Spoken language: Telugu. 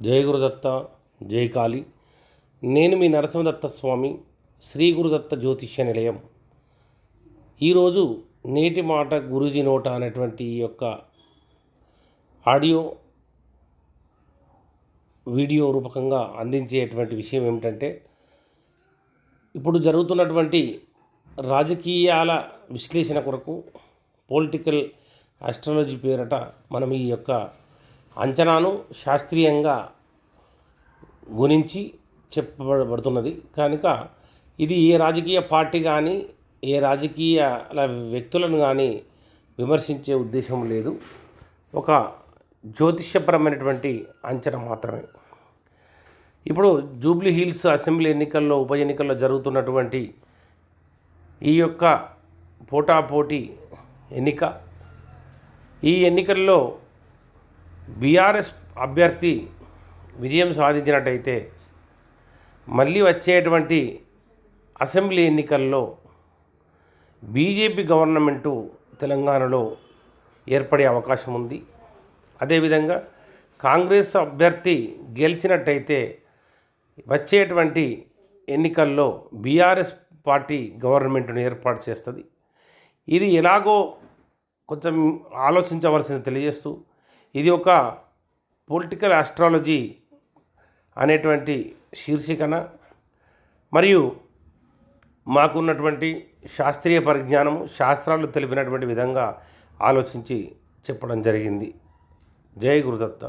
జయ గురుదత్త, జై కాళీ. నేను మీ నరసింహదత్త స్వామి, శ్రీ గురుదత్త జ్యోతిష్య నిలయం. ఈరోజు నేటి మాట గురూజీ నోట అనేటువంటి ఈ యొక్క ఆడియో వీడియో రూపకంగా అందించేటువంటి విషయం ఏమిటంటే, ఇప్పుడు జరుగుతున్నటువంటి రాజకీయాల విశ్లేషణ కొరకు పొలిటికల్ ఆస్ట్రాలజీ పేరట మనం ఈ యొక్క అంచనాను శాస్త్రీయంగా గురించి చెప్పబడుతున్నది. కనుక ఇది ఏ రాజకీయ పార్టీ కానీ ఏ రాజకీయ వ్యక్తులను కానీ విమర్శించే ఉద్దేశం లేదు. ఒక జ్యోతిష్యపరమైనటువంటి అంచనా మాత్రమే. ఇప్పుడు జూబ్లీ హిల్స్ అసెంబ్లీ ఎన్నికల్లో ఉప ఎన్నికల్లో జరుగుతున్నటువంటి ఈ యొక్క పోటాపోటీ ఎన్నిక, ఈ ఎన్నికల్లో బీఆర్ఎస్ అభ్యర్థి విజయం సాధించినట్టయితే మళ్ళీ వచ్చేటువంటి అసెంబ్లీ ఎన్నికల్లో బీజేపీ గవర్నమెంటు తెలంగాణలో ఏర్పడే అవకాశం ఉంది. అదేవిధంగా కాంగ్రెస్ అభ్యర్థి గెలిచినట్టయితే వచ్చేటువంటి ఎన్నికల్లో బీఆర్ఎస్ పార్టీ గవర్నమెంట్ను ఏర్పాటు చేస్తుంది. ఇది ఎలాగో కొంచెం ఆలోచించవలసింది తెలియజేస్తూ, ఇది ఒక పొలిటికల్ ఆస్ట్రాలజీ అనేటువంటి శీర్షికన మరియు మాకున్నటువంటి శాస్త్రీయ పరిజ్ఞానము, శాస్త్రాలు తెలిపినటువంటి విధంగా ఆలోచించి చెప్పడం జరిగింది. జై గురుదత్త.